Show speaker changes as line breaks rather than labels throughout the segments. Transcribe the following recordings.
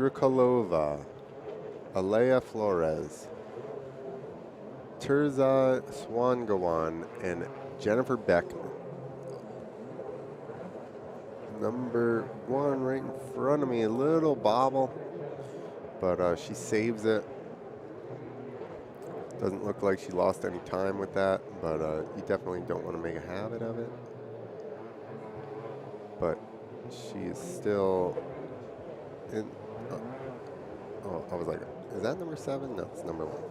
Strikalova, Alea Flores, Terza Swangawan, and Jennifer Beckman. Number 1 right in front of me, a little bobble, but she saves it. Doesn't look like she lost any time with that, but you definitely don't want to make a habit of it. But she is still in. Oh, I was like, is that number 7? No, it's number 1.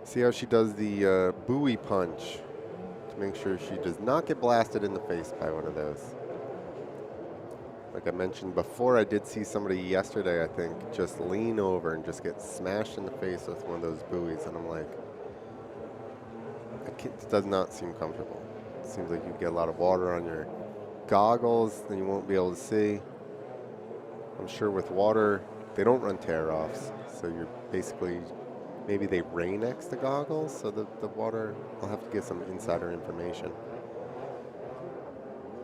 See how she does the buoy punch to make sure she does not get blasted in the face by one of those. Like I mentioned before, I did see somebody yesterday, I think, just lean over and just get smashed in the face with one of those buoys, and I'm like, it does not seem comfortable. It seems like you get a lot of water on your goggles, then you won't be able to see. I'm sure with water, they don't run tear-offs, so you're basically, maybe they Rain-X the goggles, so the water, I'll have to get some insider information.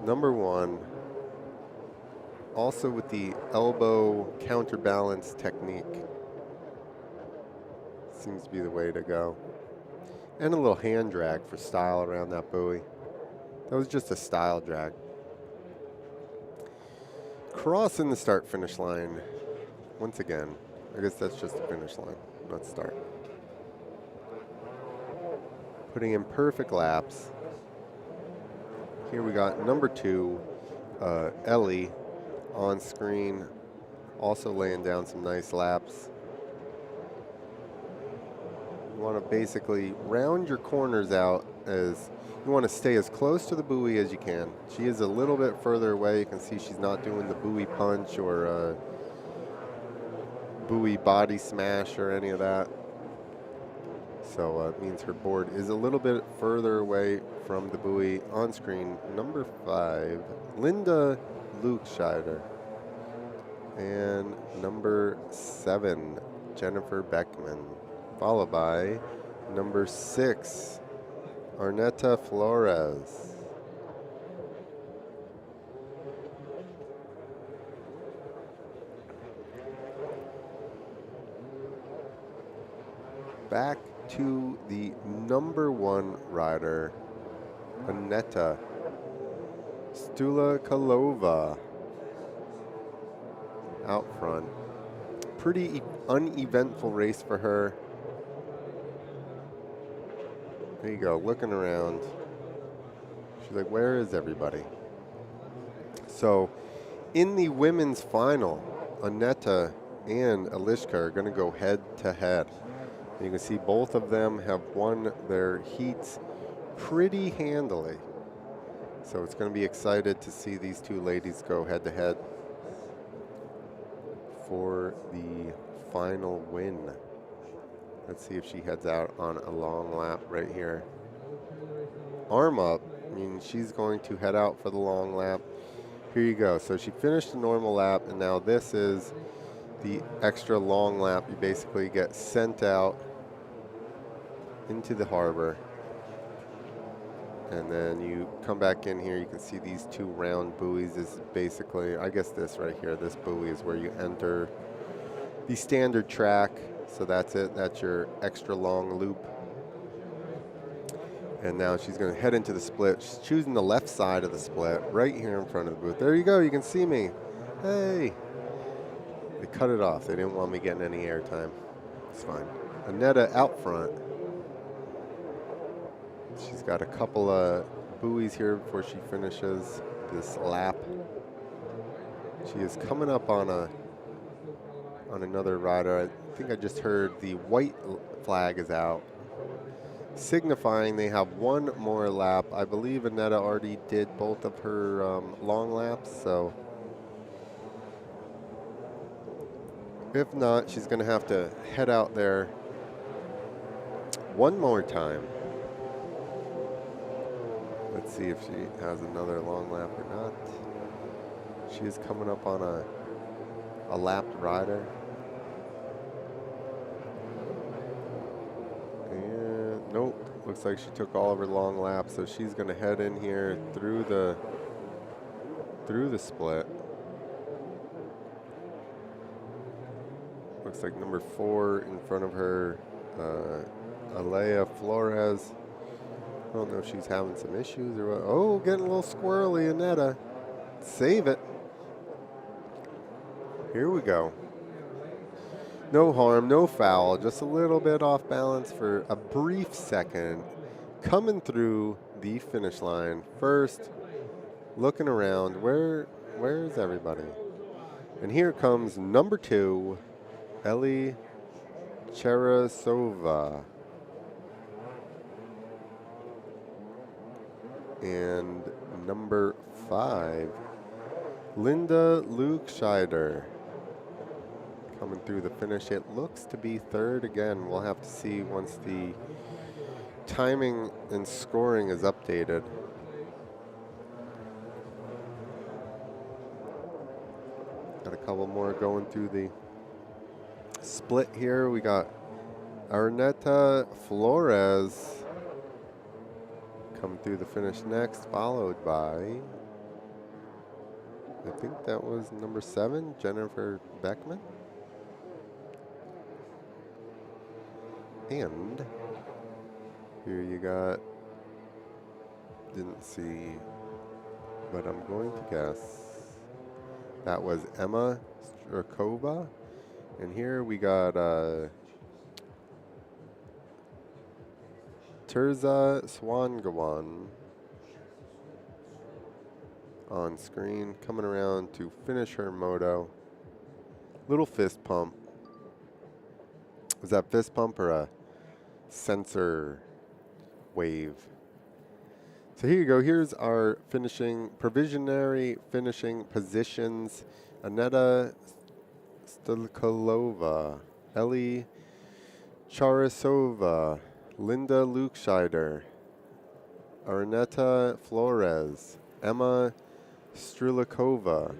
Number 1, also with the elbow counterbalance technique, seems to be the way to go. And a little hand drag for style around that buoy. That was just a style drag. Crossing the start-finish line once again. I guess that's just the finish line, not start. Putting in perfect laps. Here we got number 2, Ellie, on screen, also laying down some nice laps. You want to basically round your corners out, as you want to stay as close to the buoy as you can. She is a little bit further away. You can see she's not doing the buoy punch or buoy body smash or any of that. So it means her board is a little bit further away from the buoy. On screen, number 5, Linda Lukescheider. And number 7, Jennifer Beckman. Followed by number 6, Arnetta Flores. Back to the number 1 rider, Aneta Stulakalova, out front. Pretty uneventful race for her. There you go, looking around. She's like, where is everybody? So in the women's final, Aneta and Alishka are going to go head to head. You can see both of them have won their heats pretty handily. So it's going to be excited to see these two ladies go head to head for the final win. Let's see if she heads out on a long lap right here. Arm up, I mean, she's going to head out for the long lap. Here you go. So she finished the normal lap, and now this is the extra long lap. You basically get sent out into the harbor, and then you come back in here. You can see these 2 round buoys. This is basically, I guess this right here, this buoy is where you enter the standard track. So that's it, that's your extra long loop. And now she's gonna head into the split. She's choosing the left side of the split, right here in front of the booth. There you go, you can see me. Hey. They cut it off. They didn't want me getting any airtime. It's fine. Aneta out front. She's got a couple of buoys here before she finishes this lap. She is coming up on another rider. I think I just heard the white flag is out, signifying they have one more lap. I believe Aneta already did both of her long laps, so if not, she's going to have to head out there one more time. Let's see if she has another long lap or not. She is coming up on a lapped rider. And nope, looks like she took all of her long laps, so she's going to head in here through the split. looks like number 4 in front of her, Alea Flores. I don't know if she's having some issues or what. Oh, getting a little squirrely, Annetta. Save it. Here we go. No harm, no foul, just a little bit off balance for a brief second. Coming through the finish line first, looking around. Where's everybody? And here comes number 2, Ellie Cherasova. And number 5, Linda Lukescheider. Coming through the finish. It looks to be third again. We'll have to see once the timing and scoring is updated. Got a couple more going through the split here. We got Arnetta Flores coming through the finish next, followed by, I think that was number 7, Jennifer Beckman. And here you got, didn't see, but I'm going to guess that was Emma Strakova. And here we got Terza Swangawan on screen, coming around to finish her moto. Little fist pump. Was that fist pump or a sensor wave? So here you go. Here's our provisionary finishing positions. Annetta Stolikolova, Ellie Charasova, Linda Lukescheider, Arnetta Flores, Emma Strulikova,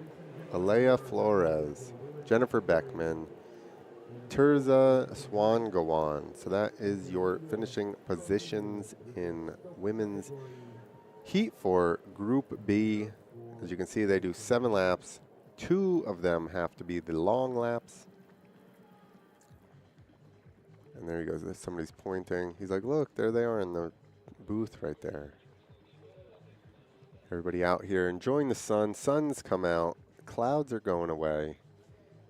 Alea Flores, Jennifer Beckman, Terza Swangawan. So that is your finishing positions in women's heat for Group B. As you can see, they do 7 laps. 2 of them have to be the long laps. And there he goes. Somebody's pointing. He's like, look, there they are in the booth right there. Everybody out here enjoying the sun. Sun's come out. Clouds are going away.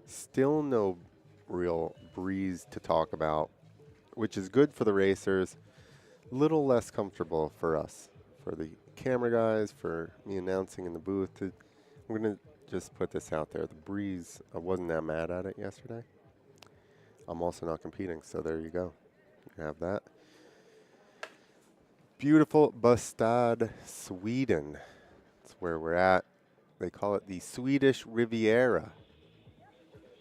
Still no real breeze to talk about, which is good for the racers. Little less comfortable for us, for the camera guys, for me announcing in the booth. I'm going to just put this out there. The breeze, I wasn't that mad at it yesterday. I'm also not competing, so there you go. You have that. Beautiful Bastad, Sweden. That's where we're at. They call it the Swedish Riviera,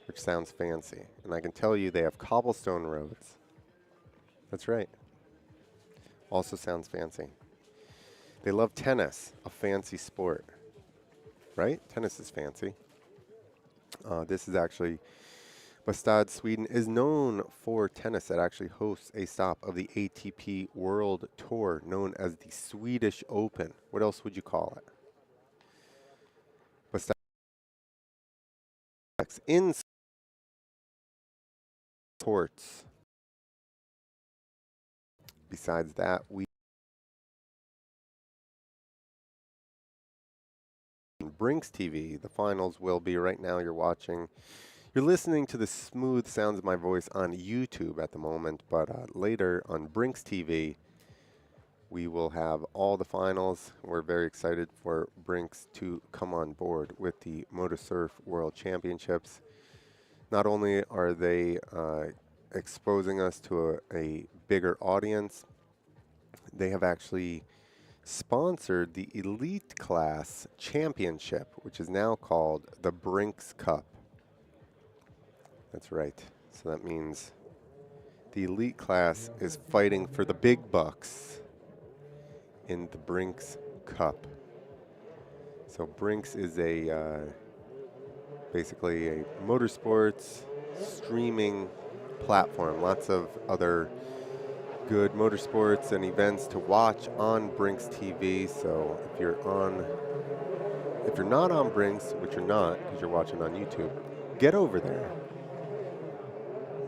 which sounds fancy. And I can tell you they have cobblestone roads. That's right. Also sounds fancy. They love tennis, a fancy sport. Right? Tennis is fancy. This is actually, Bastad, Sweden is known for tennis. It actually hosts a stop of the ATP World Tour known as the Swedish Open. What else would you call it? Bastad in sports. Besides that, we Brinks TV. The finals will be right now. You're listening to the smooth sounds of my voice on YouTube at the moment, but later on Brinks TV, we will have all the finals. We're very excited for Brinks to come on board with the MotoSurf World Championships. Not only are they exposing us to a bigger audience, they have actually sponsored the Elite Class Championship, which is now called the Brinks Cup. That's right. So that means the Elite Class is fighting for the big bucks in the Brinks Cup. So Brinks is basically a motorsports streaming platform. Lots of other good motorsports and events to watch on Brinks TV. So if you're not on Brinks, which you're not because you're watching on YouTube, get over there.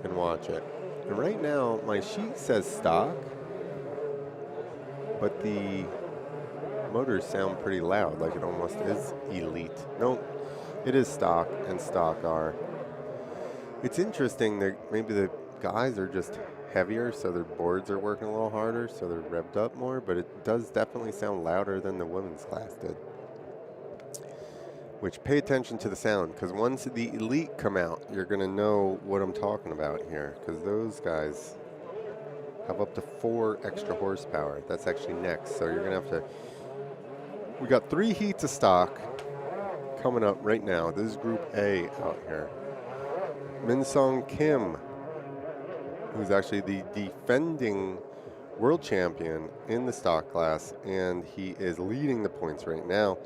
and watch it. And right now, my sheet says stock, but the motors sound pretty loud, like it almost is elite. No, it is stock and stock R. It's interesting that maybe the guys are just heavier, so their boards are working a little harder, so they're revved up more, but it does definitely sound louder than the women's class did. Which, pay attention to the sound, because once the elite come out, you're going to know what I'm talking about here, because those guys have up to 4 extra horsepower. That's actually next, so you're going to have to... We got 3 heats of stock coming up right now. This is Group A out here. Min Sung Kim, who's actually the defending world champion in the stock class, and he is leading the points right now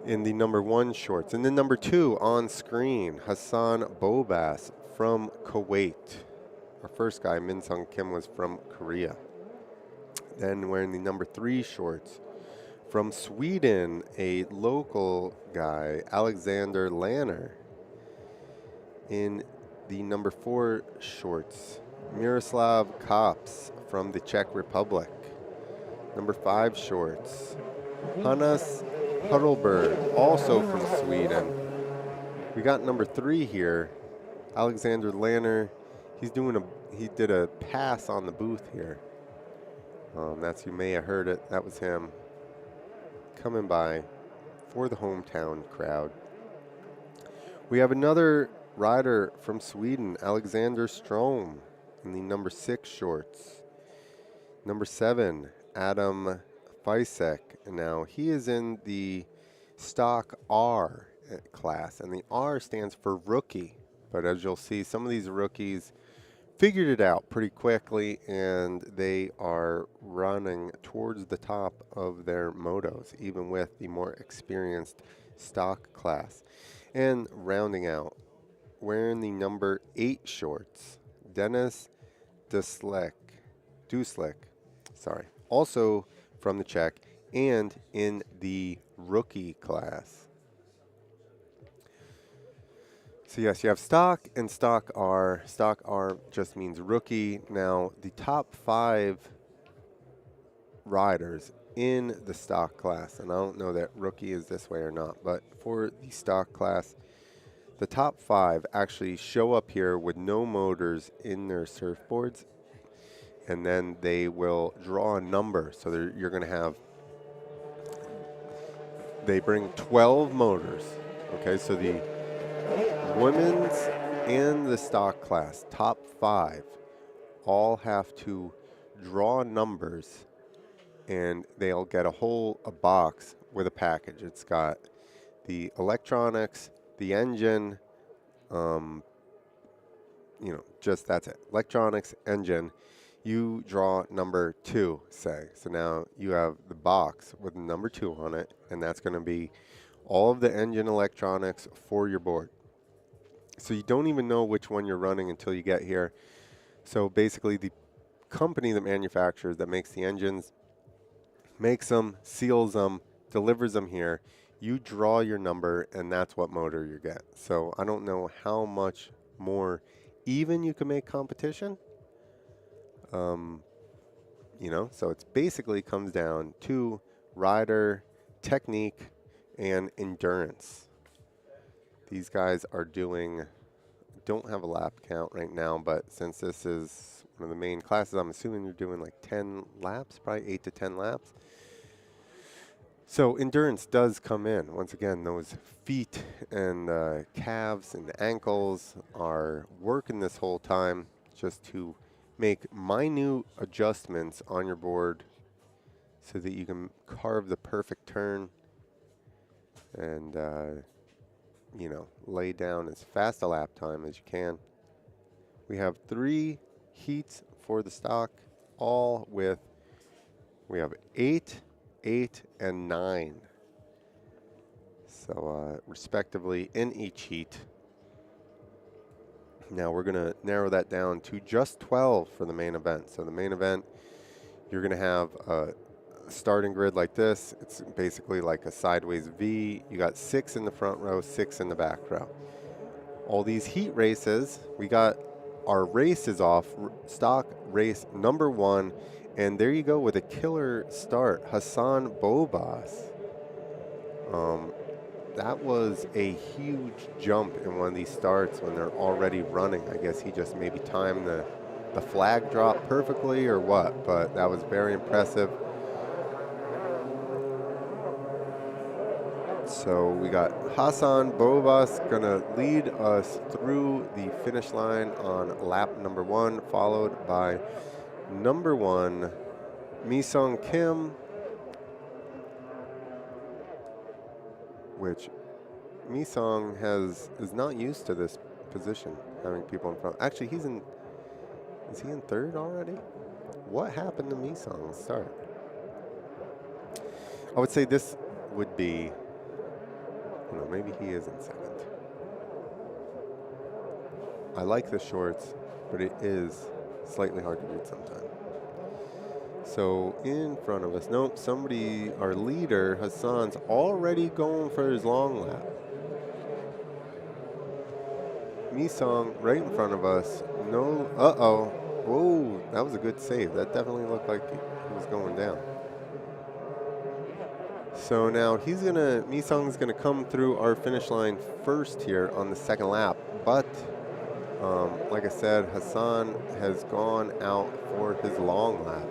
in the number 1 shorts. And then number 2 on screen, Hassan Bobas from Kuwait. Our first guy, Min Sung Kim, was from Korea. Then wearing the number 3 shorts from Sweden, a local guy, Alexander Lanner. In the number 4 shorts, Miroslav Kops from the Czech Republic. Number 5 shorts, Hannes Huddleberg, also from Sweden. We got number 3 here, Alexander Lanner. He did a pass on the booth here. You may have heard it. That was him coming by for the hometown crowd. We have another rider from Sweden, Alexander Strom, in the number 6 shorts. Number 7, Adam Fisek. Now, he is in the stock R class, and the R stands for rookie. But as you'll see, some of these rookies figured it out pretty quickly, and they are running towards the top of their motos, even with the more experienced stock class. And rounding out, wearing the number 8 shorts, Dennis Duslik, also from the Czech, and in the rookie class. So yes, you have stock and stock R. Stock R just means rookie. Now, the top 5 riders in the stock class, and I don't know that rookie is this way or not, but for the stock class, the top 5 actually show up here with no motors in their surfboards, and then they will draw a number. So you're going to have, they bring 12 motors. Okay, so the women's and the stock class, top 5, all have to draw numbers, and they'll get a box with a package. It's got the electronics, the engine, just that's it. Electronics, engine. You draw number 2, say. So now you have the box with number 2 on it, and that's going to be all of the engine electronics for your board. So you don't even know which one you're running until you get here. So basically the company that manufactures, that makes the engines, makes them, seals them, delivers them here. You draw your number, and that's what motor you get. So I don't know how much more even you can make competition. So it's basically comes down to rider, technique, and endurance. These guys are don't have a lap count right now, but since this is one of the main classes, I'm assuming you're doing like 10 laps, probably 8 to 10 laps. So endurance does come in. Once again, those feet and calves and ankles are working this whole time just to make minute adjustments on your board so that you can carve the perfect turn and lay down as fast a lap time as you can. We have 3 heats for the stock, all with, we have 8, 8, and 9. So respectively in each heat. Now we're going to narrow that down to just 12 for the main event. So the main event, you're going to have a starting grid like this. It's basically like a sideways V. You got 6 in the front row, 6 in the back row. All these heat races, we got our race is off, stock race number 1. And there you go with a killer start, Hassan Bobas. That was a huge jump in one of these starts when they're already running. I guess he just maybe timed the flag drop perfectly or what, but that was very impressive. So we got Hassan Bobas gonna lead us through the finish line on lap number 1, followed by number 1, Mi-Sung Kim, which Mi-Sung is not used to this position, having people in front. Actually, is he in 3rd already? What happened to Mi-Sung's start? I would say this would be, no, maybe he is in 2nd. I like the shorts, but it is slightly hard to read sometimes. So in front of us, nope, somebody, our leader, Hassan's already going for his long lap. Mi-Sung right in front of us. No, uh-oh. Whoa, that was a good save. That definitely looked like he was going down. So now Mi-Sung's gonna come through our finish line first here on the 2nd lap. But like I said, Hassan has gone out for his long lap.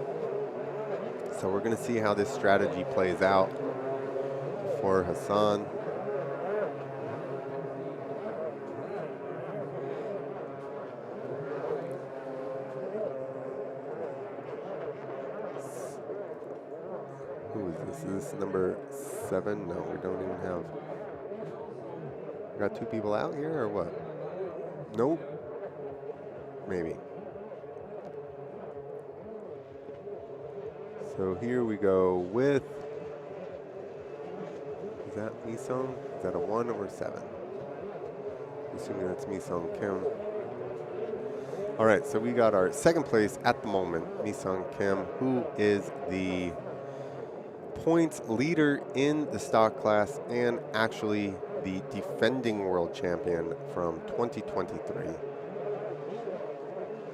So we're gonna see how this strategy plays out for Hassan. Who is this? Is this number 7? No, we don't even have. We got 2 people out here or what? Nope. Maybe. So here we go with, is that Mi-Sung? Is that a 1 or 7? I'm assuming that's Mi-Sung Kim. All right, so we got our 2nd place at the moment, Mi-Sung Kim, who is the points leader in the stock class and actually the defending world champion from 2023.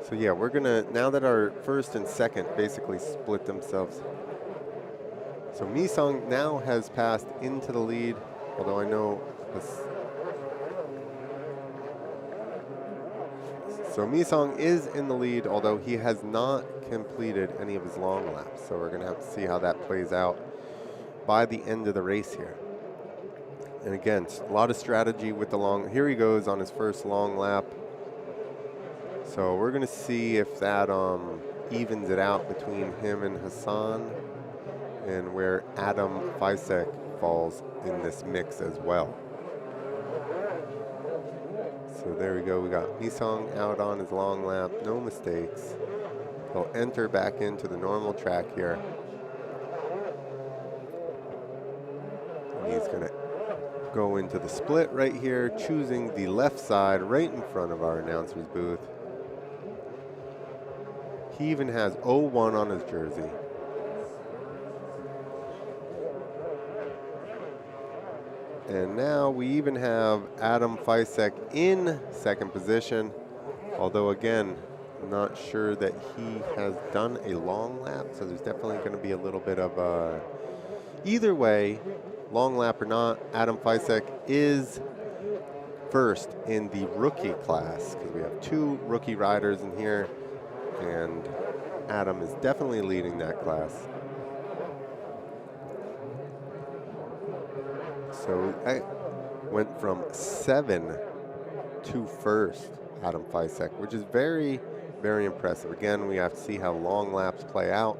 So yeah, we're gonna, now that our 1st and 2nd basically split themselves. So Mi-Sung now has passed into the lead, although I know this. So Mi-Sung is in the lead, although he has not completed any of his long laps. So we're gonna have to see how that plays out by the end of the race here. And again, a lot of strategy with the long, here he goes on his 1st long lap. So we're gonna see if that evens it out between him and Hassan and where Adam Fisek falls in this mix as well. So there we go, we got Mi-Sung out on his long lap, no mistakes. He'll enter back into the normal track here. And he's gonna go into the split right here, choosing the left side right in front of our announcer's booth. He even has 01 on his jersey. And now we even have Adam Fisek in 2nd position, although again, not sure that he has done a long lap, so there's definitely going to be a little bit of a, either way, long lap or not, Adam Fisek is 1st in the rookie class, because we have 2 rookie riders in here, and Adam is definitely leading that class. So I went from 7 to 1st, Adam Fisek, which is very, very impressive. Again, we have to see how long laps play out.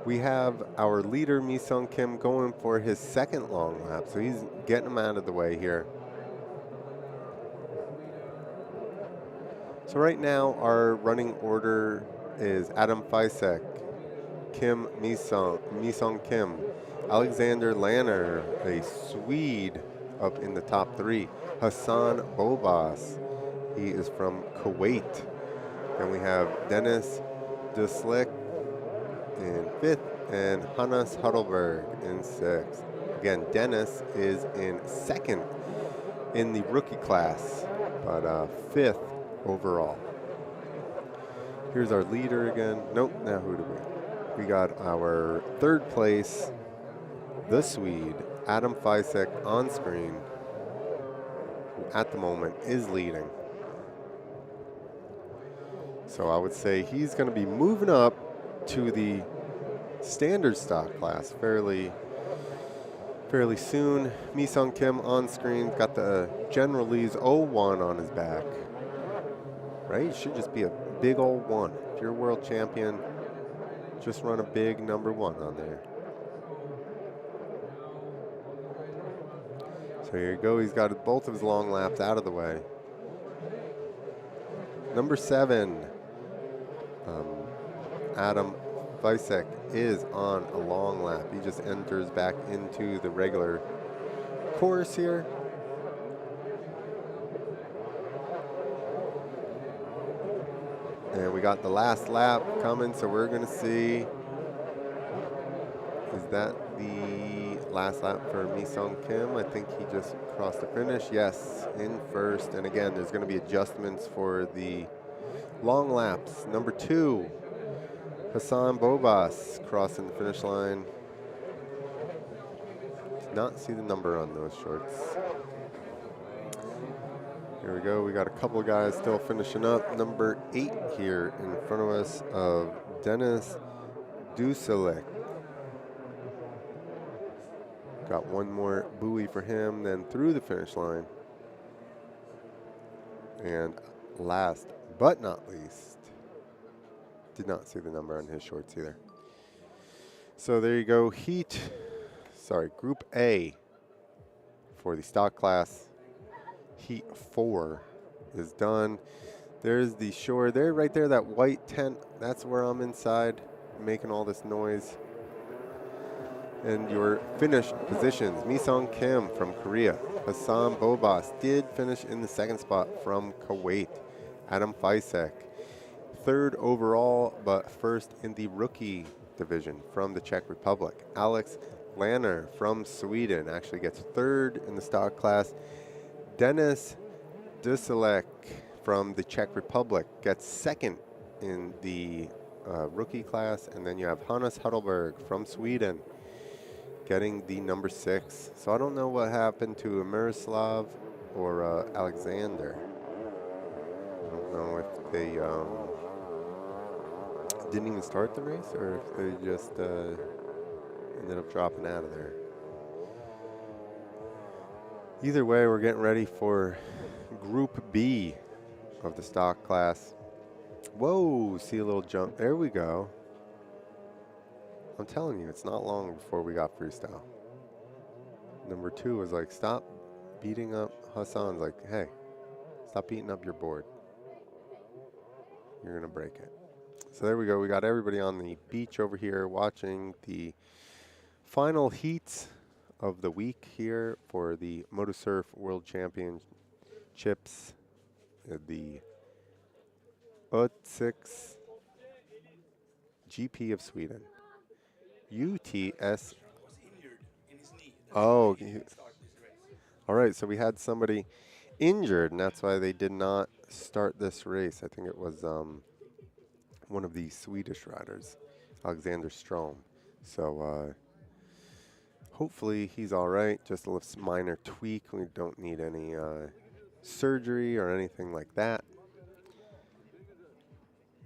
We have our leader, Mi-Sung Kim, going for his 2nd long lap, so he's getting him out of the way here. So right now, our running order is Adam Fisek, Kim Mi-Sung Kim, Alexander Lanner, a Swede, up in the top 3. Hassan Bobas, he is from Kuwait. And we have Dennis Duslik in 5th and Hannes Huddleberg in 6th. Again, Dennis is in 2nd in the rookie class, but 5th overall. Here's our leader again. Nope, now who do we? We got our third place, the Swede, Adam Fisek on screen, who at the moment is leading. So I would say he's going to be moving up to the standard stock class fairly soon. Mi-Sung Kim on screen, got the General Lee's 01 on his back. Right? It should just be a big old 1. If you're world champion, just run a big number 1 on there. So here you go. He's got both of his long laps out of the way. Number 7, Adam Fisek is on a long lap. He just enters back into the regular course here. And we got the last lap coming, so we're going to see, is that the last lap for Mi-Sung Kim? I think he just crossed the finish. Yes, in first. And again, there's going to be adjustments for the long laps. Number 2, Hassan Bobas crossing the finish line. Did not see the number on those shorts. Here we go. We got a couple of guys still finishing up. Number 8 here in front of us of Dennis Duselek. Got one more buoy for him, then through the finish line. And last but not least, did not see the number on his shorts either. So there you go. Group A for the stock class. Heat 4 is done. There's the shore there, right there, that white tent. That's where I'm inside making all this noise. And your finish positions, Mi-Sung Kim from Korea. Hassan Bobas did finish in the 2nd spot from Kuwait. Adam Fisek, 3rd overall, but 1st in the rookie division from the Czech Republic. Alex Lanner from Sweden actually gets 3rd in the stock class. Dennis Duselek from the Czech Republic gets 2nd in the rookie class. And then you have Hannes Huddleberg from Sweden getting the number 6. So I don't know what happened to Miroslav or Alexander. I don't know if they didn't even start the race or if they just ended up dropping out of there. Either way, we're getting ready for Group B of the stock class. Whoa, see a little jump. There we go. I'm telling you, it's not long before we got freestyle. Number 2 was like, stop beating up Hassan's like, hey, stop beating up your board. You're going to break it. So there we go. We got everybody on the beach over here watching the final heats of the week here for the MotoSurf World Championships, the Utsikt GP of Sweden. UTS. Oh, all right. So we had somebody injured, and that's why they did not start this race. I think it was one of the Swedish riders, Alexander Strom. So hopefully he's all right. Just a little minor tweak. We don't need any surgery or anything like that.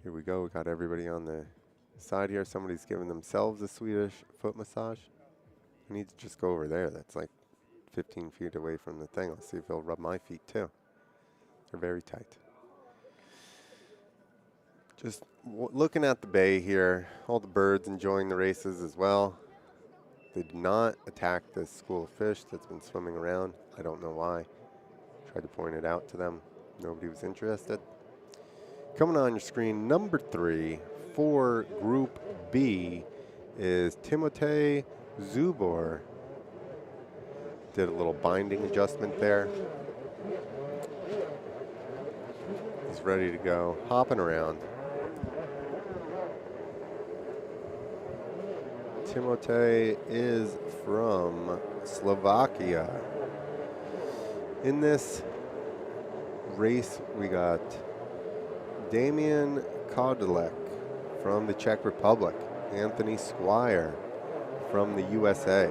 Here we go. We got everybody on the side here. Somebody's giving themselves a Swedish foot massage. I need to just go over there. That's like 15 feet away from the thing. Let's see if he'll rub my feet too. They're very tight. Just looking at the bay here, all the birds enjoying the races as well. They did not attack this school of fish that's been swimming around. I don't know why. Tried to point it out to them. Nobody was interested. Coming on your screen, number 3 for Group B is Timotej Zubor. Did a little binding adjustment there. He's ready to go, hopping around. Timotej is from Slovakia. In this race, we got Damian Kodlek from the Czech Republic. Anthony Squire from the USA.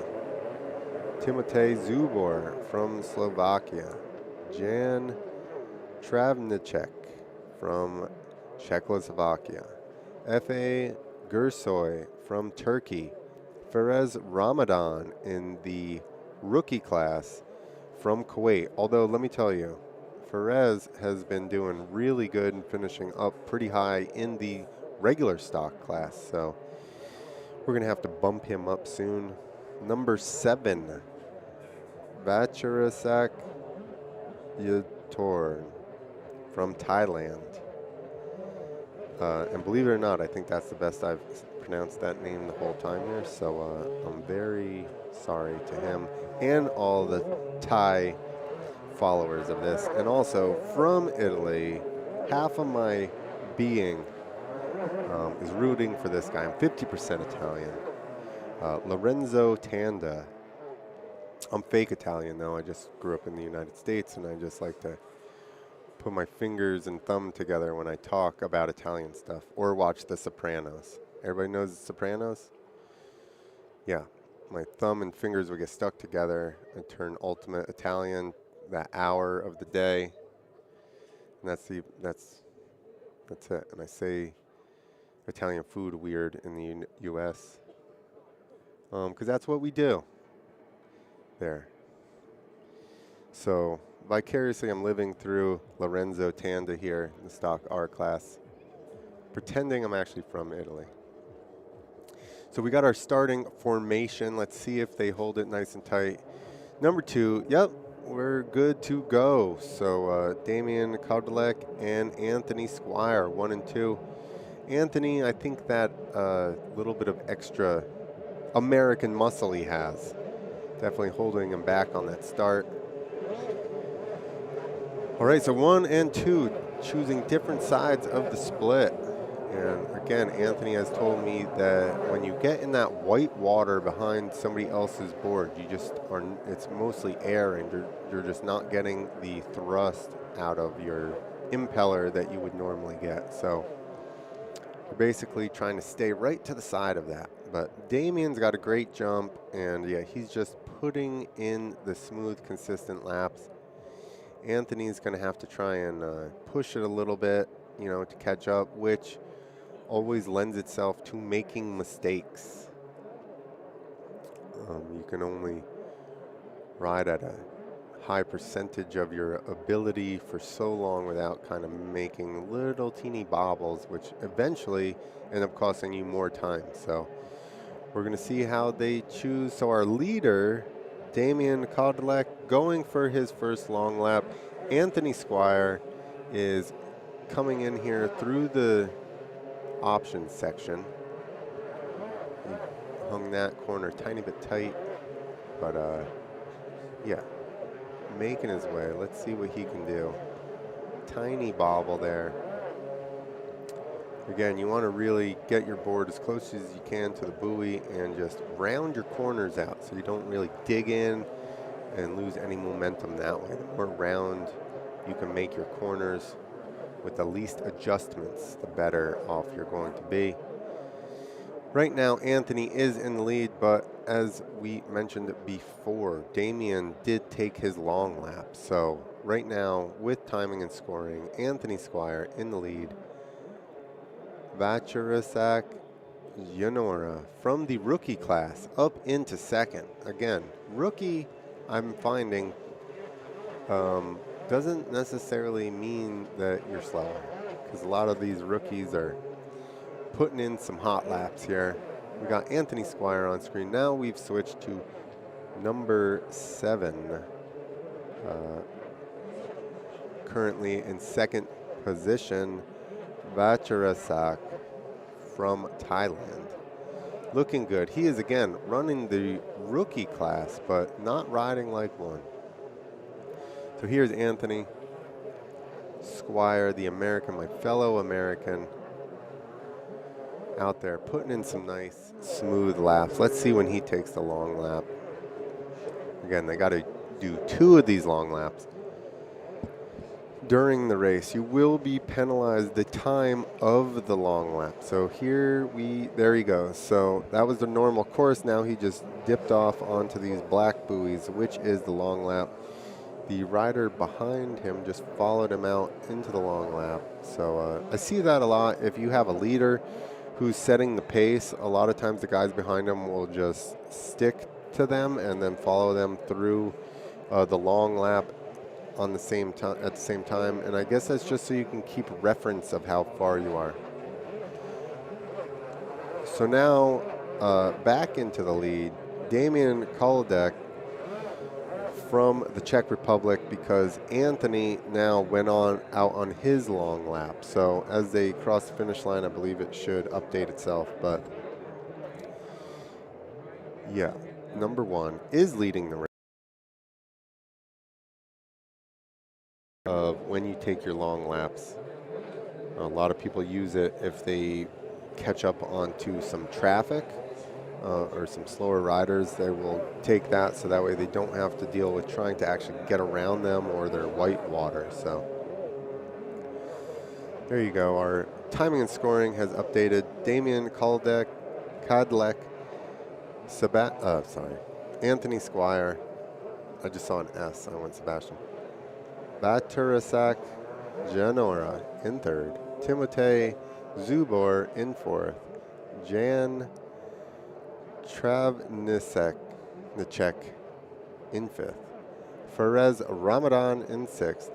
Timotej Zubor from Slovakia. Jan Travnicek from Czechoslovakia. F.A. Gursoy from Turkey. Faraz Ramadan in the rookie class from Kuwait. Although, let me tell you, Faraz has been doing really good and finishing up pretty high in the regular stock class. So we're going to have to bump him up soon. Number 7, Vacharasak Yator from Thailand. And believe it or not, I think that's the best I've pronounced that name the whole time here. So I'm very sorry to him and all the Thai followers of this. And also from Italy, half of my being is rooting for this guy. I'm 50% Italian. Lorenzo Tanda. I'm fake Italian though. I just grew up in the United States, and I just like to put my fingers and thumb together when I talk about Italian stuff or watch The Sopranos. Everybody knows The Sopranos? Yeah. My thumb and fingers would get stuck together and turn ultimate Italian that hour of the day. And that's it. And I say Italian food weird in the U.S. Because that's what we do there. So vicariously, I'm living through Lorenzo Tanda here in the stock R class, pretending I'm actually from Italy. So we got our starting formation. Let's see if they hold it nice and tight. Number 2, yep, we're good to go. So Damian Kodlek and Anthony Squire, 1 and 2. Anthony, I think that little bit of extra American muscle he has, definitely holding him back on that start. All right, so 1 and 2 choosing different sides of the split. And again, Anthony has told me that when you get in that white water behind somebody else's board, you just are, it's mostly air, and you're just not getting the thrust out of your impeller that you would normally get. So you're basically trying to stay right to the side of that. But Damian's got a great jump, and yeah, he's just putting in the smooth, consistent laps. Anthony's going to have to try and push it a little bit, you know, to catch up, which always lends itself to making mistakes. You can only ride at a high percentage of your ability for so long without kind of making little teeny bobbles, which eventually end up costing you more time. So we're going to see how they choose. So our leader, Damian Kodlek, going for his first long lap. Anthony Squire is coming in here through the options section. He hung that corner a tiny bit tight, but yeah, making his way. Let's see what he can do. Tiny bobble there. Again, you want to really get your board as close as you can to the buoy and just round your corners out so you don't really dig in and lose any momentum that way. The more round you can make your corners with the least adjustments, the better off you're going to be. Right now, Anthony is in the lead, but as we mentioned before, Damian did take his long lap. So right now, with timing and scoring, Anthony Squire in the lead. Vacharasak Yanora from the rookie class up into second. Again, rookie, I'm finding, doesn't necessarily mean that you're slower, because a lot of these rookies are putting in some hot laps here. We got Anthony Squire on screen. Now we've switched to number 7, currently in second position, Vacharasak from Thailand. Looking good. He is, again, running the rookie class, but not riding like one. So here's Anthony Squire, the American, my fellow American, out there putting in some nice, smooth laps. Let's see when he takes the long lap. Again, they got to do 2 of these long laps. during the race, you will be penalized the time of the long lap. So there he goes. So that was the normal course. Now he just dipped off onto these black buoys, which is the long lap. The rider behind him just followed him out into the long lap. So I see that a lot. If you have a leader who's setting the pace, a lot of times the guys behind him will just stick to them and then follow them through the long lap on the same time at the same time, and I guess that's just so you can keep reference of how far you are. So now back into the lead, Damian Koldek from the Czech Republic, because Anthony now went out on his long lap. So as they cross the finish line, I believe it should update itself, but yeah, number 1 is leading the race. Of when you take your long laps. A lot of people use it if they catch up onto some traffic or some slower riders. They will take that so that way they don't have to deal with trying to actually get around them or their white water. So there you go. Our timing and scoring has updated. Damian Kadlec, Anthony Squire. I just saw an S. I went Sebastian. Baturasak Janora in 3rd. Timotej Zubor in 4th. Jan Travnicek in 5th. Perez Ramadan in 6th.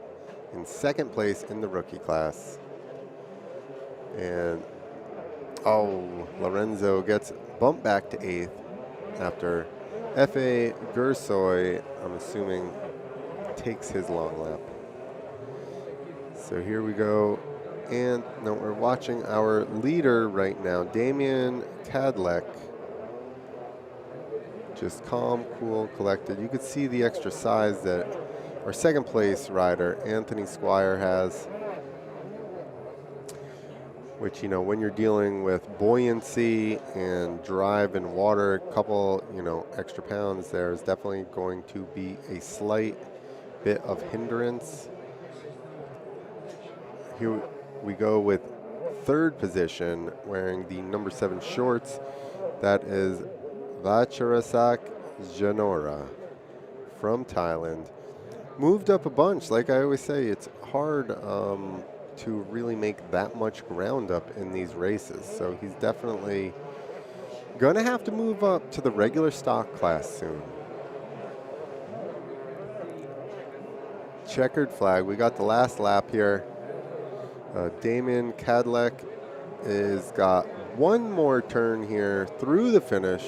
In 2nd place in the rookie class. And, Lorenzo gets bumped back to 8th after F.A. Gursoy, I'm assuming, takes his long lap. So here we go, and now we're watching our leader right now, Damian Kadlec. Just calm, cool, collected. You could see the extra size that our 2nd place rider, Anthony Squire, has, which, when you're dealing with buoyancy and drive in water, a couple, extra pounds there is definitely going to be a slight bit of hindrance. Here we go with 3rd position, wearing the number 7 shorts. That is Vacharasak Janora from Thailand. Moved up a bunch. Like I always say, it's hard to really make that much ground up in these races. So he's definitely going to have to move up to the regular stock class soon. Checkered flag. We got the last lap here. Damian Kadlec is got one more turn here through the finish,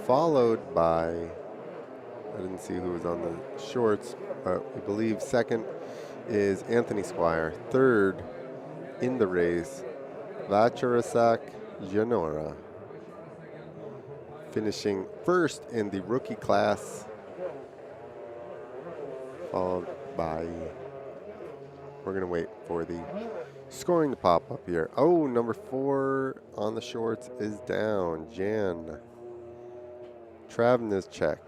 followed by, I didn't see who was on the shorts, but we believe 2nd is Anthony Squire. 3rd in the race, Vacharasak Janora, finishing 1st in the rookie class, followed by, we're going to wait for the scoring to pop up here. Oh, number 4 on the shorts is down. Jan Travnicek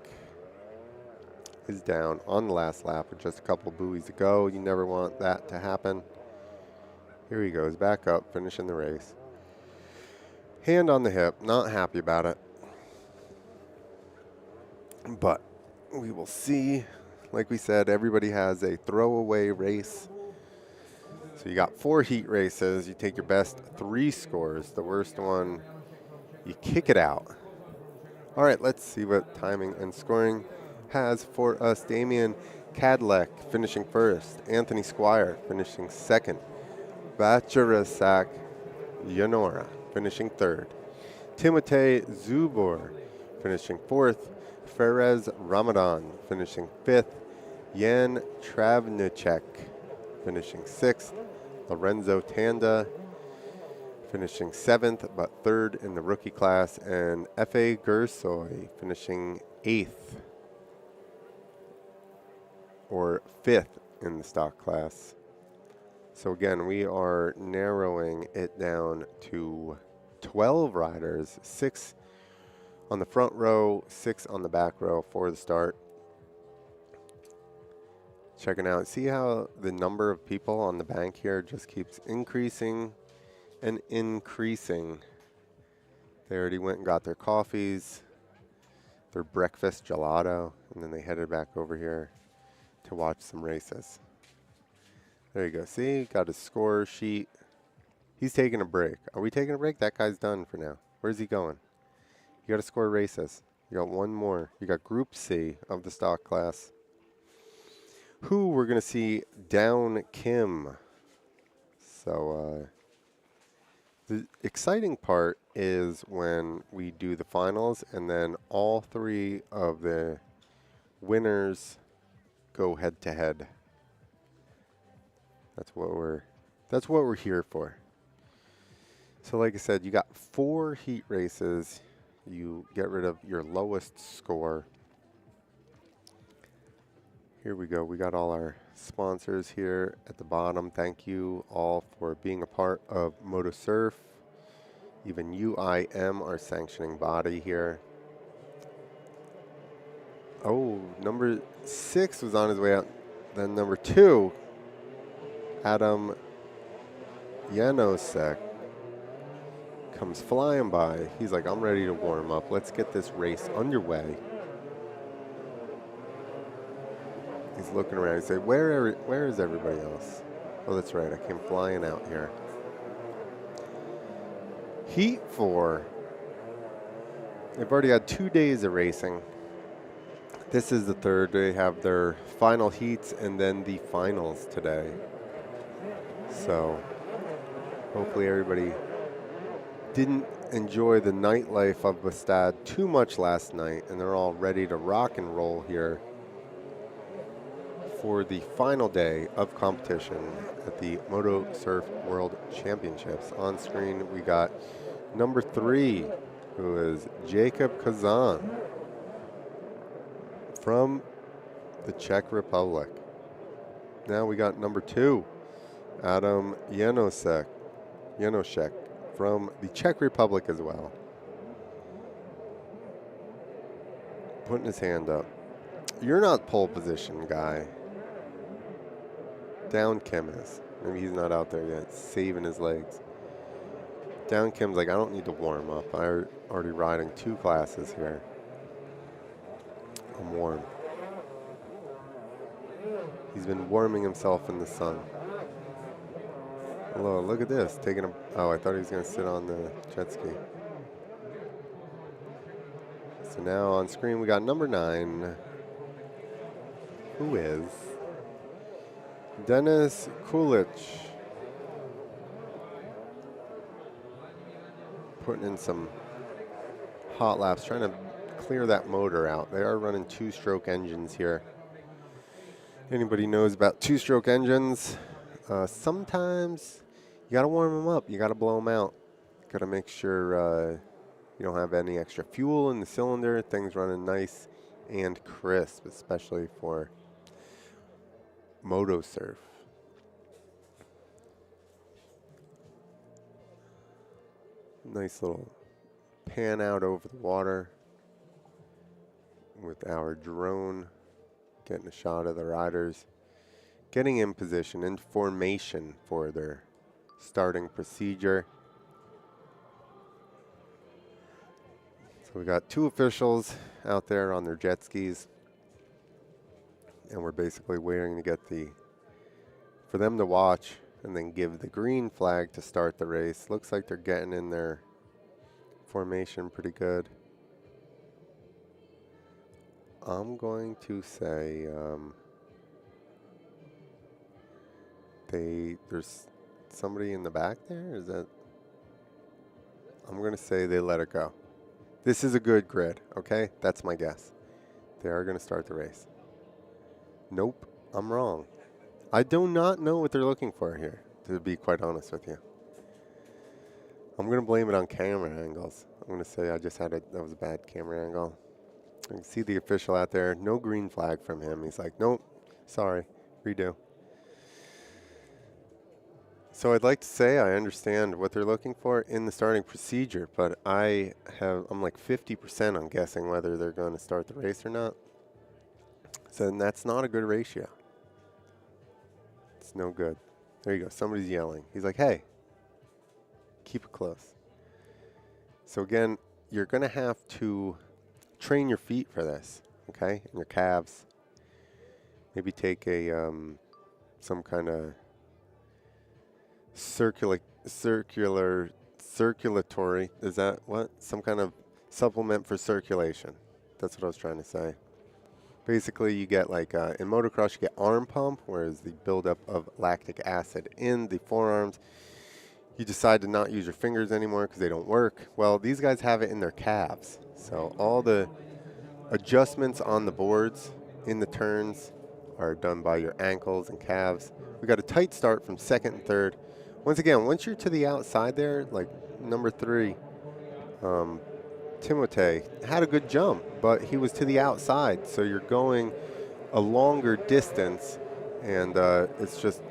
is down on the last lap with just a couple buoys to go. You never want that to happen. Here he goes, back up, finishing the race. Hand on the hip, not happy about it. But we will see. Like we said, everybody has a throwaway race. So you got 4 heat races. You take your best 3 scores. The worst one, you kick it out. All right, let's see what timing and scoring has for us. Damian Kadlec finishing 1st. Anthony Squire finishing 2nd. Vacharasak Janora finishing 3rd. Timotej Zubor finishing 4th. Perez Ramadan finishing 5th. Jan Travnicek finishing 6th. Lorenzo Tanda finishing 7th, but 3rd in the rookie class. And F.A. Gursoy finishing 8th, or 5th in the stock class. So again, we are narrowing it down to 12 riders, 6 on the front row, 6 on the back row for the start. checking out. See how the number of people on the bank here just keeps increasing and increasing. They already went and got their coffees, their breakfast gelato, and then they headed back over here to watch some races. There you go. See, got his score sheet. He's taking a break. Are we taking a break? That guy's done for now. Where's he going? You got to score races. You got one more. You got Group C of the stock class. Who we're going to see down Kim. So the exciting part is when we do the finals and then all three of the winners go head to head. That's what we're here for. So like I said, you got 4 heat races. You get rid of your lowest score. Here we go. We got all our sponsors here at the bottom. Thank you all for being a part of MotoSurf. Even UIM, our sanctioning body here. Oh, number 6 was on his way out. Then number 2, Adam Janosek, comes flying by. He's like, I'm ready to warm up. Let's get this race underway. He's looking around. He's like, where is everybody else? Oh, that's right. I came flying out here. Heat 4. They've already had 2 days of racing. This is the third. They have their final heats and then the finals today. So hopefully everybody didn't enjoy the nightlife of Bastad too much last night, and they're all ready to rock and roll here for the final day of competition at the MotoSurf World Championships. On screen, we got number 3, who is Jacob Kazan from the Czech Republic. Now we got number 2, Adam Janosek from the Czech Republic as well. Putting his hand up. You're not pole position, guy. Down Kim is. Maybe he's not out there yet, saving his legs. Down Kim's like, I don't need to warm up. I'm already riding 2 classes here. I'm warm. He's been warming himself in the sun. Hello, look at this. Taking a. Oh, I thought he was going to sit on the jet ski. So now on screen we got number 9, who is Denis Kulic. Putting in some hot laps, trying to clear that motor out. They are running 2-stroke engines here. Anybody knows about 2-stroke engines? Sometimes you gotta warm them up. You gotta blow them out. Gotta make sure you don't have any extra fuel in the cylinder. Things running nice and crisp, especially for MotoSurf. Nice little pan out over the water with our drone, getting a shot of the riders, getting in position, in formation for their starting procedure. So we got 2 officials out there on their jet skis, and we're basically waiting to get for them to watch and then give the green flag to start the race. Looks like they're getting in their formation pretty good. I'm going to say there's somebody in the back there. Is that? I'm going to say they let it go. This is a good grid, okay? That's my guess. They are going to start the race. Nope, I'm wrong. I do not know what they're looking for here, to be quite honest with you. I'm going to blame it on camera angles. I'm going to say that was a bad camera angle. You can see the official out there. No green flag from him. He's like, nope, sorry, redo. So I'd like to say I understand what they're looking for in the starting procedure, but I'm like 50% on guessing whether they're going to start the race or not. So that's not a good ratio. It's no good. There you go. Somebody's yelling. He's like, hey, keep it close. So again, you're going to have to train your feet for this, okay, and your calves. Maybe take a some kind of circulatory. Is that what? Some kind of supplement for circulation. That's what I was trying to say. Basically, you get like in motocross, you get arm pump, whereas the buildup of lactic acid in the forearms. You decide to not use your fingers anymore because they don't work. Well, these guys have it in their calves. So all the adjustments on the boards in the turns are done by your ankles and calves. We got a tight start from second and third. Once again, once you're to the outside there, like number 3, Timothée had a good jump, but he was to the outside. So you're going a longer distance, and it's just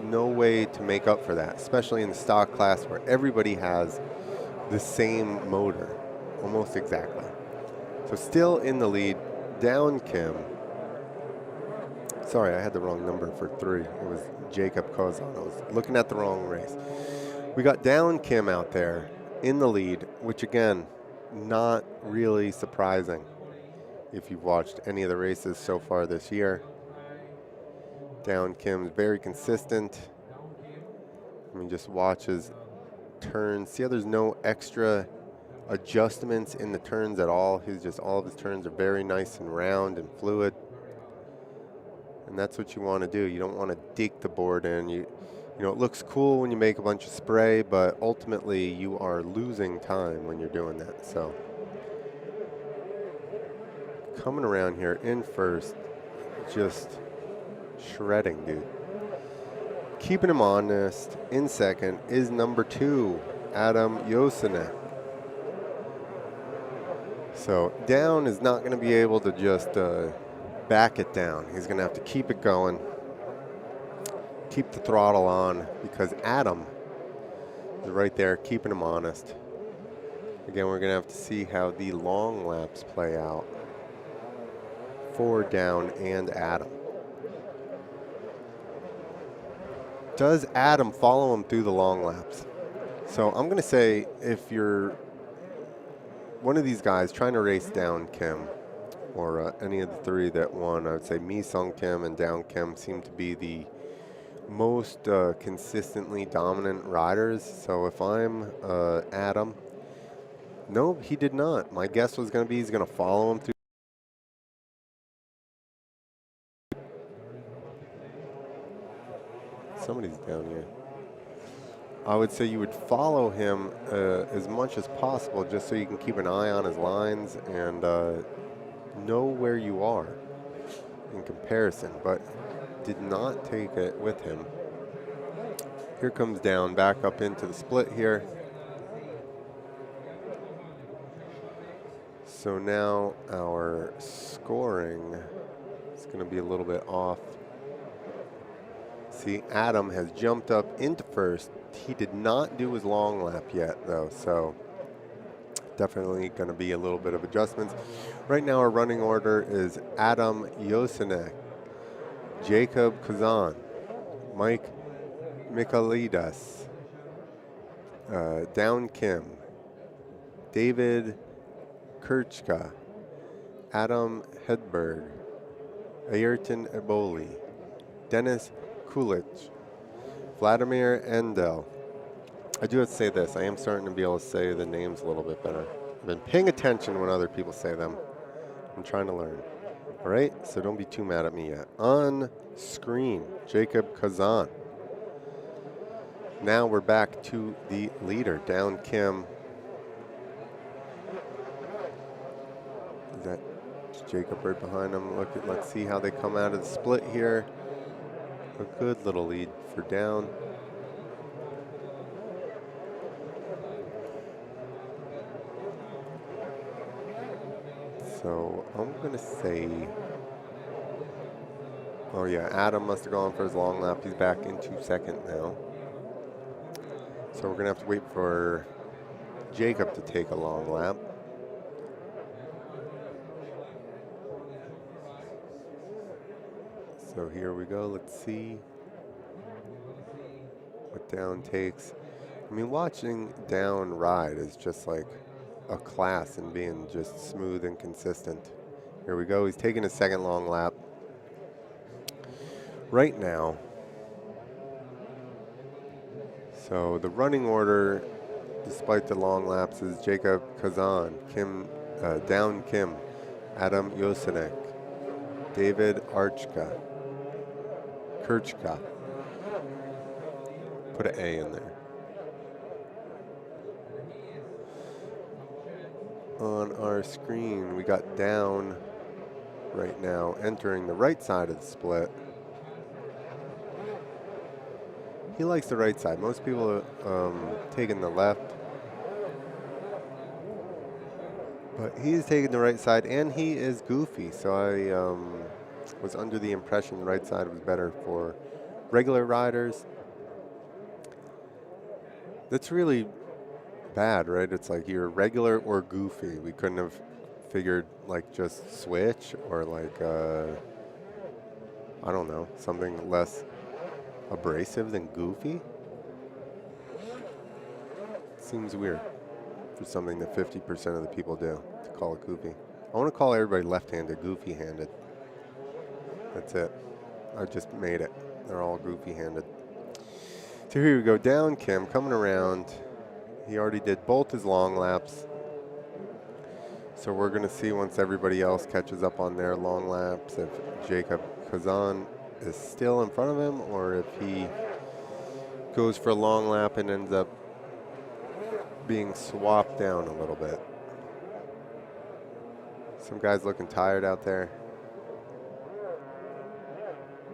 no way to make up for that, especially in the stock class where everybody has the same motor, almost exactly. So still in the lead, down Kim. Sorry, I had the wrong number for 3. It was Jacob Kozan. I was looking at the wrong race. We got down Kim out there in the lead, which again, not really surprising if you've watched any of the races so far this year. Down Kim's very consistent. I mean, just watch his turns. See how there's no extra adjustments in the turns at all. All of his turns are very nice and round and fluid. And that's what you want to do. You don't want to dig the board in. You know, it looks cool when you make a bunch of spray, but ultimately you are losing time when you're doing that. So coming around here in first, just shredding, dude. Keeping him honest in second is number 2, Adam Josinek. So down is not going to be able to just back it down. He's going to have to keep it going, keep the throttle on, because Adam is right there keeping him honest. Again, we're going to have to see how the long laps play out for Down and Adam. Does Adam follow him through the long laps? So I'm going to say if you're one of these guys trying to race Down Kim, or any of the 3 that won, I would say Mi Sung Kim and Down Kim seem to be the most consistently dominant riders. So if I'm Adam, no, he did not. My guess was going to be he's going to follow him through. Somebody's down here. I would say you would follow him as much as possible, just so you can keep an eye on his lines and know where you are in comparison, but did not take it with him. Here comes Down back up into the split here. So now our scoring is going to be a little bit off. See, Adam has jumped up into first. He did not do his long lap yet, though, so definitely going to be a little bit of adjustments. Right now, our running order is Adam Josinek, Jacob Kazan, Mike Michaelidas, Down Kim, David Kirchka, Adam Hedberg, Ayrton Eboli, Dennis Kulich, Vladimir Endel. I do have to say this. I am starting to be able to say the names a little bit better. I've been paying attention when other people say them. I'm trying to learn. All right? So don't be too mad at me yet. On screen, Jacob Kazan. Now we're back to the leader, Down Kim. Is that Jacob right behind him? Let's see how they come out of the split here. A good little lead for Down. So I'm going to say, oh yeah, Adam must have gone for his long lap. He's back into second now. So we're going to have to wait for Jacob to take a long lap. So here we go. Let's see. what down takes. I mean, watching down ride is just like a class in being just smooth and consistent. Here we go. He's taking a second long lap. Right now. So the running order, despite the long laps, is Jacob Kazan, Down Kim, Adam Yosenek, David Kirchka. Put an A in there. On our screen, we got Down right now entering the right side of the split. He likes the right side. Most people are taking the left. But he's taking the right side, and he is goofy. So I was under the impression the right side was better for regular riders. That's really bad, right? It's like you're regular or goofy. We couldn't have figured like just switch or like, I don't know, something less abrasive than goofy. Seems weird for something that 50% of the people do, to call it goofy. I want to call everybody left-handed goofy-handed. That's it. I just made it. They're all goofy-handed. So here we go. Down Kim coming around. He already did both his long laps. So we're going to see once everybody else catches up on their long laps if Jacob Kazan is still in front of him or if he goes for a long lap and ends up being swapped down a little bit. Some guys looking tired out there.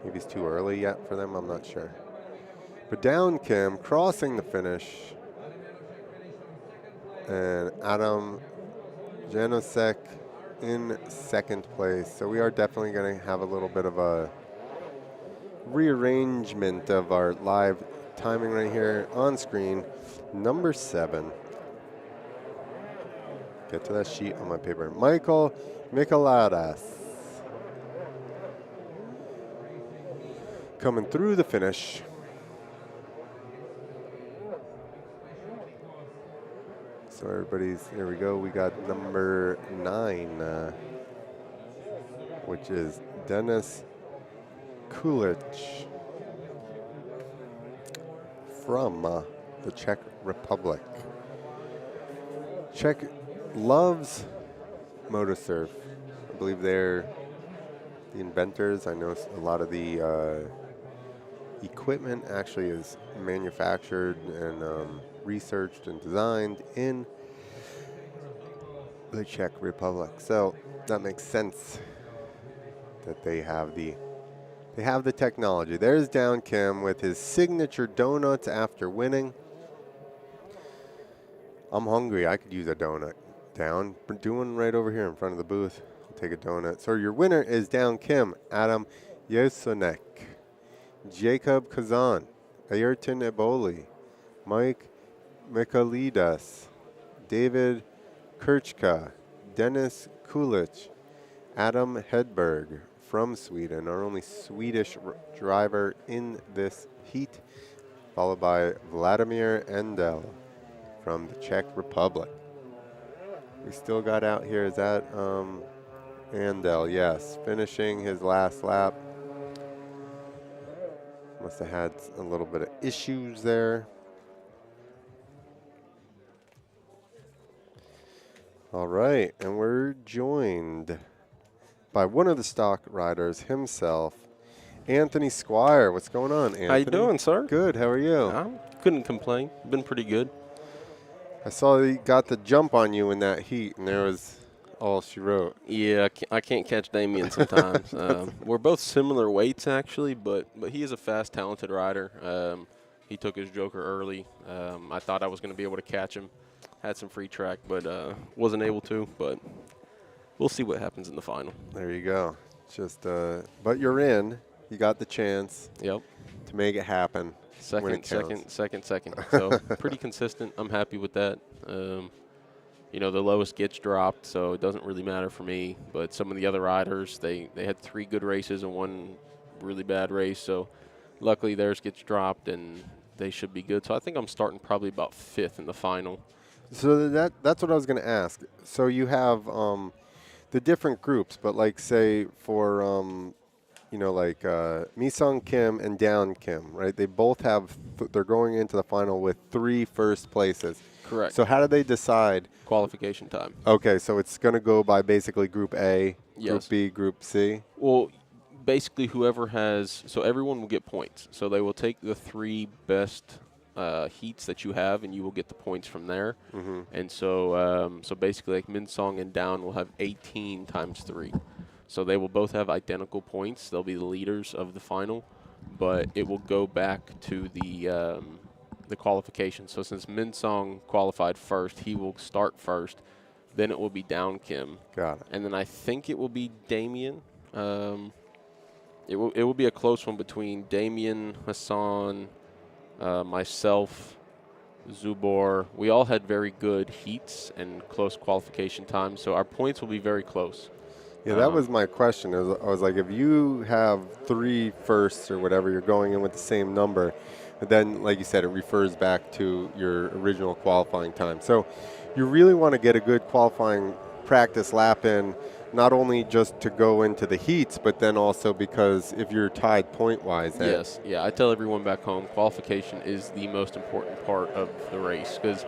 Maybe it's too early yet for them, I'm not sure. But Down Kim crossing the finish. And Adam Janosek in second place. So we are definitely going to have a little bit of a rearrangement of our live timing right here on screen. Number 7. Get to that sheet on my paper. Michael Micheladas. Coming through the finish. So everybody's, here we go. We got number 9, which is Denis Kulic from the Czech Republic. Czech loves MotoSurf. I believe they're the inventors. I know a lot of the equipment actually is manufactured and researched and designed in the Czech Republic. So that makes sense that they have the technology. There's Down Kim with his signature donuts after winning. I'm hungry. I could use a donut. Down. We're doing right over here in front of the booth. I'll take a donut. So your winner is Down Kim, Adam Yesonek, Jacob Kazan, Ayrton Eboli, Mike Michelidas, David Kirchka, Dennis Kulic, Adam Hedberg from Sweden, our only Swedish driver in this heat, followed by Vladimir Endel from the Czech Republic. We still got out here, is that Endel? Yes, finishing his last lap. Must have had a little bit of issues there. All right, and we're joined by one of the stock riders himself, Anthony Squire. What's going on, Anthony?
How you doing, sir?
Good, how are you?
I couldn't complain. Been pretty good.
I saw he got the jump on you in that heat, and there was all she wrote.
Yeah, I can't catch Damien sometimes. We're both similar weights, actually, but he is a fast, talented rider. He took his joker early. I thought I was going to be able to catch him. Had some free track, but wasn't able to. But we'll see what happens in the final.
There you go. Just, but you're in. You got the chance.
Yep.
To make it happen.
Second. So pretty consistent. I'm happy with that. You know, the lowest gets dropped, so it doesn't really matter for me. But some of the other riders, they had 3 good races and 1 really bad race. So luckily theirs gets dropped, and they should be good. So I think I'm starting probably about 5th in the final.
So that's what I was going to ask. So you have the different groups, but like say for like Mi-sung Kim and Down Kim, right? They both have they're going into the final with 3 first places.
Correct.
So how do they decide?
Qualification time.
Okay, so it's going to go by basically Group A,
Yes.
Group B, Group C.
Well, basically whoever has, so everyone will get points. So they will take the 3 best heats that you have, and you will get the points from there.
Mm-hmm.
And so basically, like Min-sung and Down will have 18 times 3. So they will both have identical points. They'll be the leaders of the final, but it will go back to the qualification. So since Min-sung qualified first, he will start first. Then it will be Down Kim.
Got it.
And then I think it will be Damien. It will be a close one between Damien, Hassan, myself, Zubor. We all had very good heats and close qualification times, so our points will be very close.
Yeah, that was my question. I was like, if you have 3 firsts or whatever, you're going in with the same number, but then, like you said, it refers back to your original qualifying time. So you really want to get a good qualifying practice lap in, not only just to go into the heats, but then also because if you're tied point-wise.
Yes, yeah. I tell everyone back home, qualification is the most important part of the race because,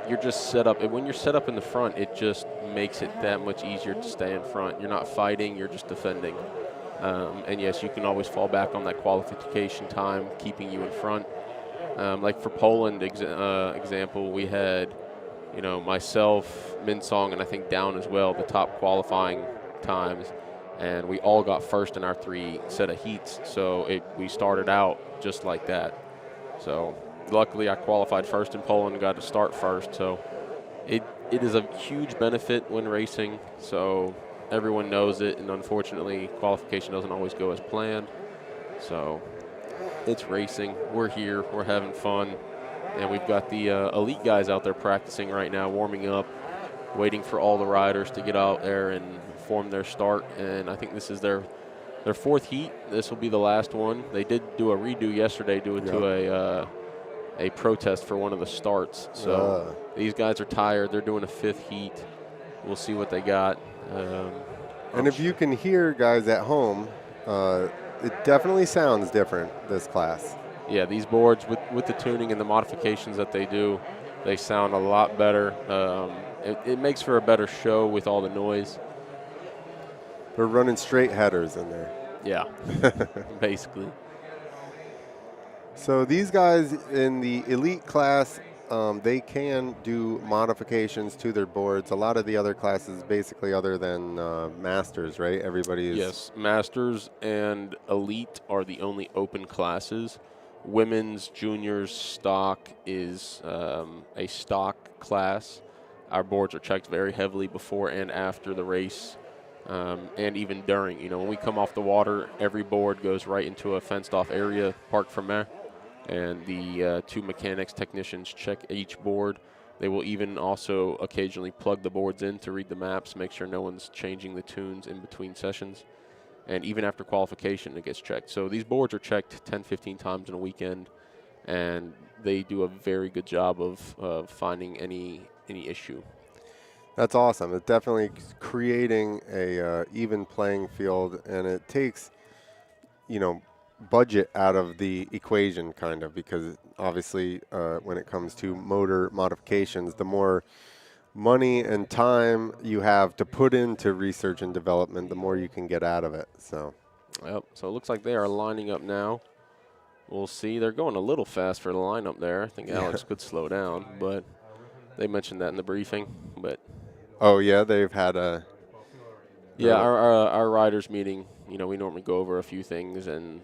you're just set up. And when you're set up in the front, it just makes it that much easier to stay in front. You're not fighting, you're just defending. And yes, you can always fall back on that qualification time, keeping you in front. Like for Poland example, we had, myself, Min-sung, and I think Down as well, the top qualifying times. And we all got first in our 3 set of heats. So we started out just like that. So luckily, I qualified first in Poland and got to start first. So it is a huge benefit when racing. So everyone knows it, and unfortunately, qualification doesn't always go as planned. So it's racing. We're here. We're having fun. And we've got the elite guys out there practicing right now, warming up, waiting for all the riders to get out there and form their start. And I think this is their 4th heat. This will be the last one. They did do a redo yesterday due to a protest for one of the starts. So these guys are tired. They're doing a 5th heat. We'll see what they got.
And if you can hear guys at home, it definitely sounds different, this class.
Yeah, these boards with the tuning and the modifications that they do, they sound a lot better. It makes for a better show with all the noise.
They're running straight headers in there.
Yeah, basically.
So these guys in the elite class, they can do modifications to their boards. A lot of the other classes, basically other than Masters, right? Everybody is...
Yes, Masters and Elite are the only open classes. Women's juniors stock is a stock class. Our boards are checked very heavily before and after the race, and even during. When we come off the water, every board goes right into a fenced-off area parked from there, and the 2 mechanics technicians check each board. They will even also occasionally plug the boards in to read the maps, make sure no one's changing the tunes in between sessions. And even after qualification, it gets checked. So these boards are checked 10, 15 times in a weekend, and they do a very good job of finding any issue.
That's awesome. It's definitely creating a even playing field, and it takes, budget out of the equation, kind of, because obviously when it comes to motor modifications, the more money and time you have to put into research and development, the more you can get out of it. So
Yep. So it looks like they are lining up now. We'll see. They're going a little fast for the lineup there. I think Alex could slow down, but they mentioned that in the briefing. But
oh yeah, they've had a
our riders meeting. We normally go over a few things, and